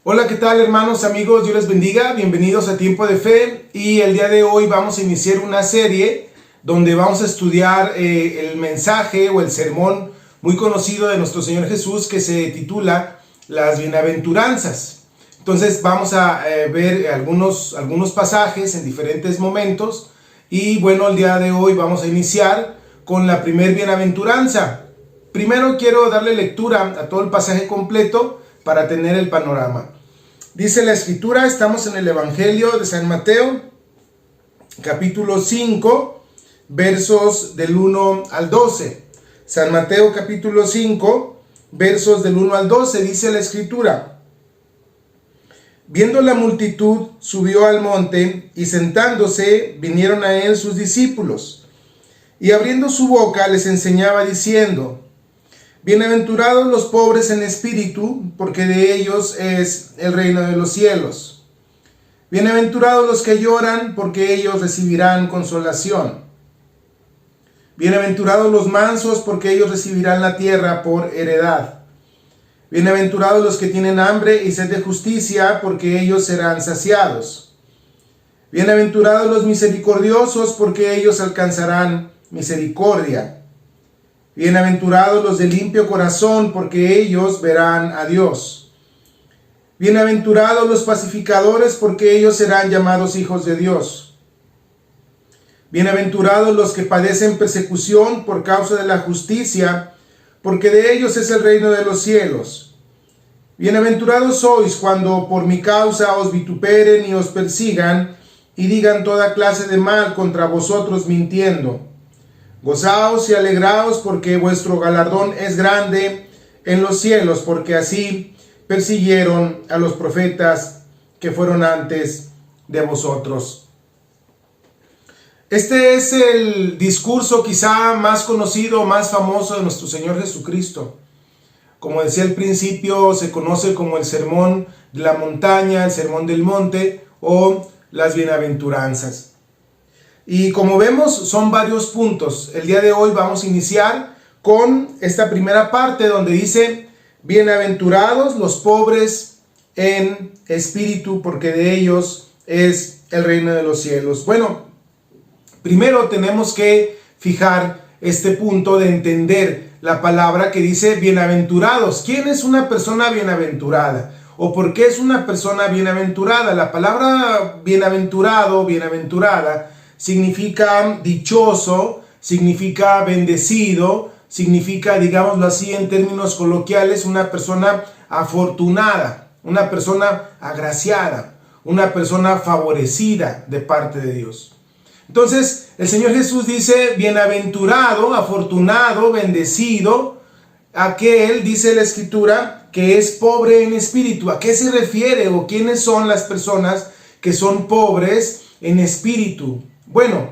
Hola, ¿qué tal, hermanos, amigos? Dios les bendiga, bienvenidos a Tiempo de Fe. Y el día de hoy vamos a iniciar una serie donde vamos a estudiar el mensaje o el sermón muy conocido de nuestro Señor Jesús, que se titula Las Bienaventuranzas. Entonces vamos a ver algunos pasajes en diferentes momentos. Y bueno, el día de hoy vamos a iniciar con la primer bienaventuranza. Primero quiero darle lectura a todo el pasaje completo para tener el panorama. Dice la escritura, estamos en el Evangelio de San Mateo, capítulo 5, versos del 1 al 12. San Mateo capítulo 5, versos del 1 al 12, dice la escritura: Viendo la multitud, subió al monte, y sentándose, vinieron a él sus discípulos. Y abriendo su boca, les enseñaba diciendo: Bienaventurados los pobres en espíritu, porque de ellos es el reino de los cielos. Bienaventurados los que lloran, porque ellos recibirán consolación. Bienaventurados los mansos, porque ellos recibirán la tierra por heredad. Bienaventurados los que tienen hambre y sed de justicia, porque ellos serán saciados. Bienaventurados los misericordiosos, porque ellos alcanzarán misericordia. Bienaventurados los de limpio corazón, porque ellos verán a Dios. Bienaventurados los pacificadores, porque ellos serán llamados hijos de Dios. Bienaventurados los que padecen persecución por causa de la justicia, porque de ellos es el reino de los cielos. Bienaventurados sois cuando por mi causa os vituperen y os persigan, y digan toda clase de mal contra vosotros mintiendo. Gozaos y alegraos, porque vuestro galardón es grande en los cielos, porque así persiguieron a los profetas que fueron antes de vosotros. Este es el discurso quizá más conocido, más famoso de nuestro Señor Jesucristo. Como decía al principio, se conoce como el sermón de la montaña, el sermón del monte o las bienaventuranzas. Y como vemos, son varios puntos. El día de hoy vamos a iniciar con esta primera parte donde dice: Bienaventurados los pobres en espíritu, porque de ellos es el reino de los cielos. Bueno, primero tenemos que fijar este punto de entender la palabra que dice bienaventurados. ¿Quién es una persona bienaventurada? ¿O por qué es una persona bienaventurada? La palabra bienaventurado, bienaventurada, significa dichoso, significa bendecido, significa, digámoslo así en términos coloquiales, una persona afortunada, una persona agraciada, una persona favorecida de parte de Dios. Entonces, el Señor Jesús dice: bienaventurado, afortunado, bendecido, aquel, dice la Escritura, que es pobre en espíritu. ¿A qué se refiere o quiénes son las personas que son pobres en espíritu? Bueno,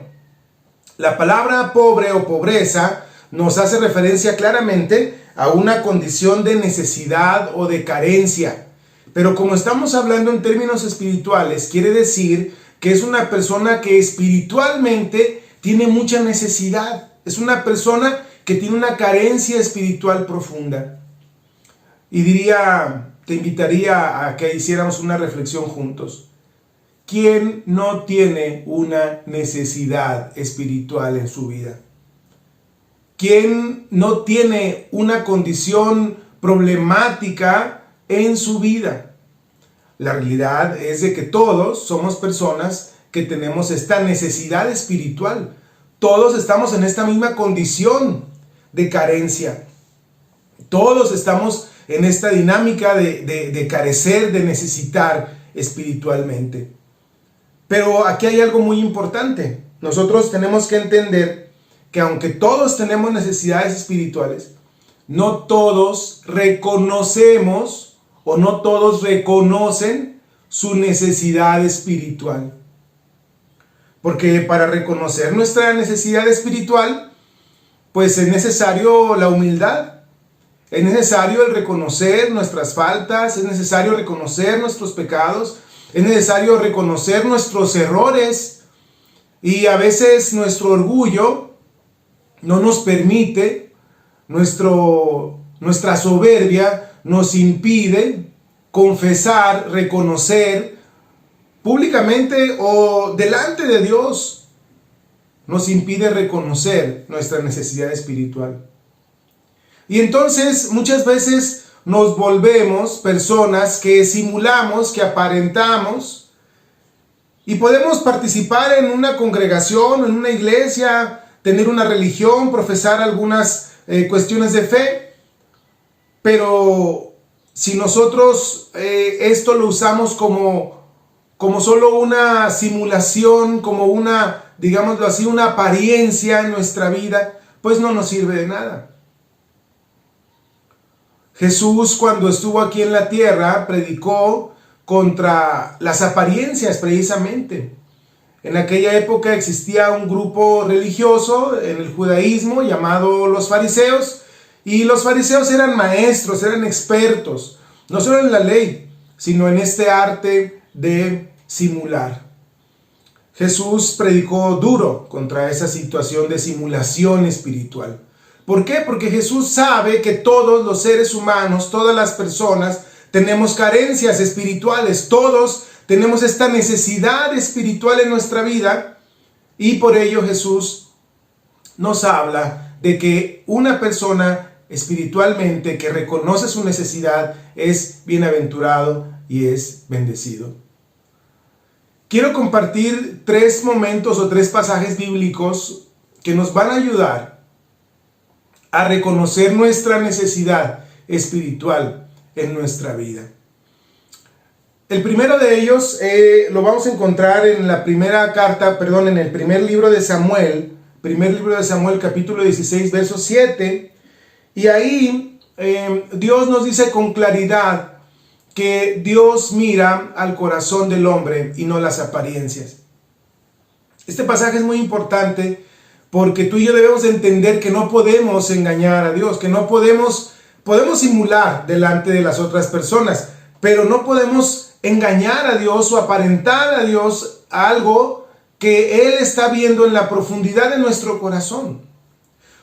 la palabra pobre o pobreza nos hace referencia claramente a una condición de necesidad o de carencia. Pero como estamos hablando en términos espirituales, quiere decir que es una persona que espiritualmente tiene mucha necesidad. Es una persona que tiene una carencia espiritual profunda. Y te invitaría a que hiciéramos una reflexión juntos. ¿Quién no tiene una necesidad espiritual en su vida? ¿Quién no tiene una condición problemática en su vida? La realidad es de que todos somos personas que tenemos esta necesidad espiritual. Todos estamos en esta misma condición de carencia. Todos estamos en esta dinámica de carecer, de necesitar espiritualmente. Pero aquí hay algo muy importante. Nosotros tenemos que entender que aunque todos tenemos necesidades espirituales, no todos reconocemos o no todos reconocen su necesidad espiritual. Porque para reconocer nuestra necesidad espiritual, pues es necesario la humildad. Es necesario el reconocer nuestras faltas, es necesario reconocer nuestros pecados, es necesario reconocer nuestros errores, y a veces nuestro orgullo no nos permite, nuestra soberbia nos impide confesar, reconocer públicamente o delante de Dios, nos impide reconocer nuestra necesidad espiritual. Y entonces muchas veces nos volvemos personas que simulamos, que aparentamos, y podemos participar en una congregación, en una iglesia, tener una religión, profesar algunas cuestiones de fe, pero si nosotros esto lo usamos como solo una simulación, como una, digámoslo así, una apariencia en nuestra vida, pues no nos sirve de nada. Jesús, cuando estuvo aquí en la tierra, predicó contra las apariencias precisamente. En aquella época existía un grupo religioso en el judaísmo llamado los fariseos, y los fariseos eran maestros, eran expertos, no solo en la ley, sino en este arte de simular. Jesús predicó duro contra esa situación de simulación espiritual. ¿Por qué? Porque Jesús sabe que todos los seres humanos, todas las personas, tenemos carencias espirituales, todos tenemos esta necesidad espiritual en nuestra vida, y por ello Jesús nos habla de que una persona espiritualmente que reconoce su necesidad es bienaventurado y es bendecido. Quiero compartir 3 momentos o 3 pasajes bíblicos que nos van a ayudar a reconocer nuestra necesidad espiritual en nuestra vida. El primero de ellos lo vamos a encontrar en la primera carta, en el primer libro de Samuel, capítulo 16, verso 7, y ahí Dios nos dice con claridad que Dios mira al corazón del hombre y no las apariencias. Este pasaje es muy importante porque tú y yo debemos entender que no podemos engañar a Dios, que no podemos simular delante de las otras personas, pero no podemos engañar a Dios o aparentar a Dios algo que Él está viendo en la profundidad de nuestro corazón.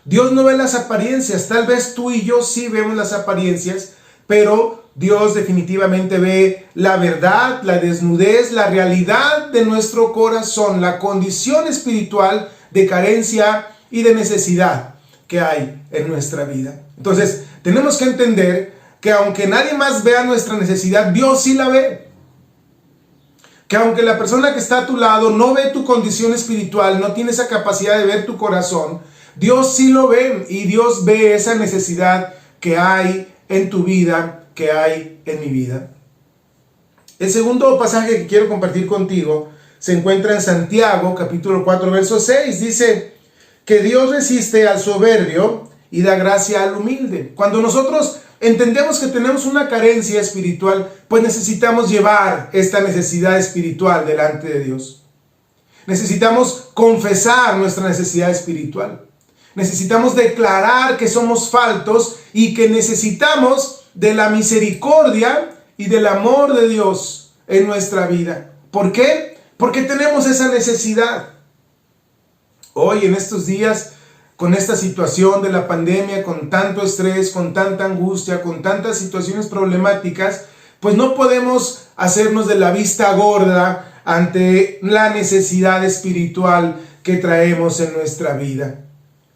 Dios no ve las apariencias, tal vez tú y yo sí vemos las apariencias, pero Dios definitivamente ve la verdad, la desnudez, la realidad de nuestro corazón, la condición espiritual de carencia y de necesidad que hay en nuestra vida. Entonces, tenemos que entender que aunque nadie más vea nuestra necesidad, Dios sí la ve. Que aunque la persona que está a tu lado no ve tu condición espiritual, no tiene esa capacidad de ver tu corazón, Dios sí lo ve, y Dios ve esa necesidad que hay en tu vida, que hay en mi vida. El segundo pasaje que quiero compartir contigo se encuentra en Santiago, capítulo 4, verso 6. Dice que Dios resiste al soberbio y da gracia al humilde. Cuando nosotros entendemos que tenemos una carencia espiritual, pues necesitamos llevar esta necesidad espiritual delante de Dios. Necesitamos confesar nuestra necesidad espiritual. Necesitamos declarar que somos faltos y que necesitamos de la misericordia y del amor de Dios en nuestra vida. ¿Por qué? Porque tenemos esa necesidad. Hoy, en estos días, con esta situación de la pandemia, con tanto estrés, con tanta angustia, con tantas situaciones problemáticas, pues no podemos hacernos de la vista gorda ante la necesidad espiritual que traemos en nuestra vida.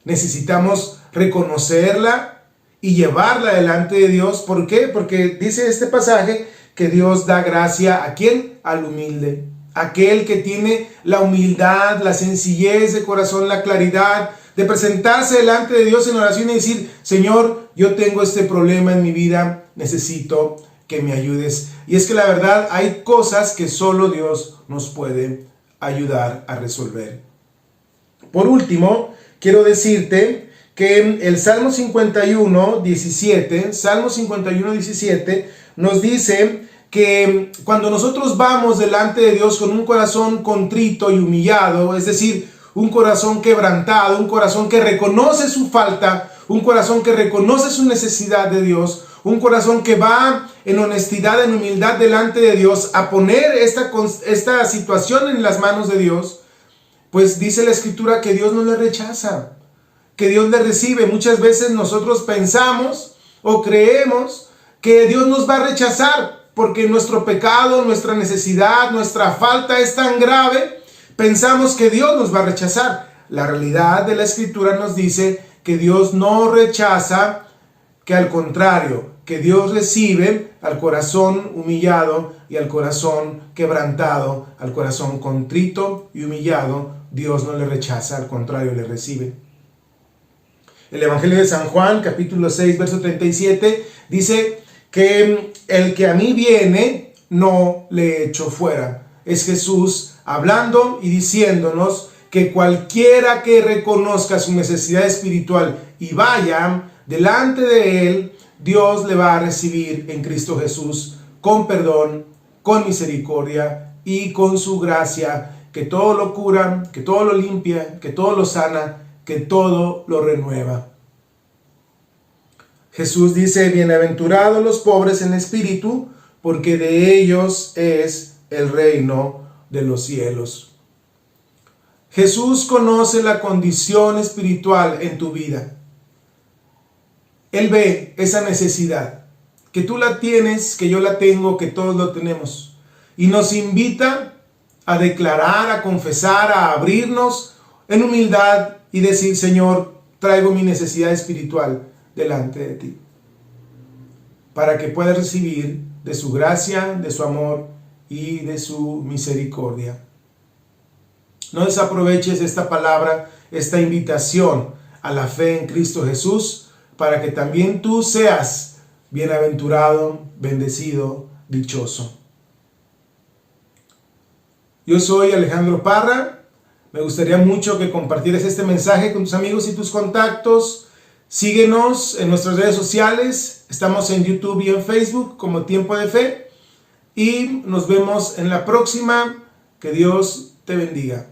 Necesitamos reconocerla y llevarla delante de Dios. ¿Por qué? Porque dice este pasaje que Dios da gracia ¿a quién? Al humilde. Aquel que tiene la humildad, la sencillez de corazón, la claridad de presentarse delante de Dios en oración y decir: Señor, yo tengo este problema en mi vida, necesito que me ayudes. Y es que la verdad, hay cosas que solo Dios nos puede ayudar a resolver. Por último, quiero decirte que el Salmo 51, 17, nos dice que cuando nosotros vamos delante de Dios con un corazón contrito y humillado, es decir, un corazón quebrantado, un corazón que reconoce su falta, un corazón que reconoce su necesidad de Dios, un corazón que va en honestidad, en humildad delante de Dios a poner esta situación en las manos de Dios, pues dice la Escritura que Dios no le rechaza, que Dios le recibe. Muchas veces nosotros pensamos o creemos que Dios nos va a rechazar porque nuestro pecado, nuestra necesidad, nuestra falta es tan grave, pensamos que Dios nos va a rechazar. La realidad de la Escritura nos dice que Dios no rechaza, que al contrario, que Dios recibe al corazón humillado y al corazón quebrantado, al corazón contrito y humillado. Dios no le rechaza, al contrario, le recibe. El Evangelio de San Juan, capítulo 6, verso 37, dice que el que a mí viene, no le echo fuera. Es Jesús hablando y diciéndonos que cualquiera que reconozca su necesidad espiritual y vaya delante de Él, Dios le va a recibir en Cristo Jesús con perdón, con misericordia y con su gracia, que todo lo cura, que todo lo limpia, que todo lo sana, que todo lo renueva. Jesús dice: bienaventurados los pobres en espíritu, porque de ellos es el reino de los cielos. Jesús conoce la condición espiritual en tu vida. Él ve esa necesidad, que tú la tienes, que yo la tengo, que todos lo tenemos. Y nos invita a declarar, a confesar, a abrirnos en humildad y decir: Señor, traigo mi necesidad espiritual delante de ti, para que puedas recibir de su gracia, de su amor y de su misericordia. No desaproveches esta palabra, esta invitación a la fe en Cristo Jesús, para que también tú seas bienaventurado, bendecido, dichoso. Yo soy Alejandro Parra. Me gustaría mucho que compartieras este mensaje con tus amigos y tus contactos. Síguenos en nuestras redes sociales. Estamos en YouTube y en Facebook como Tiempo de Fe. Y nos vemos en la próxima. Que Dios te bendiga.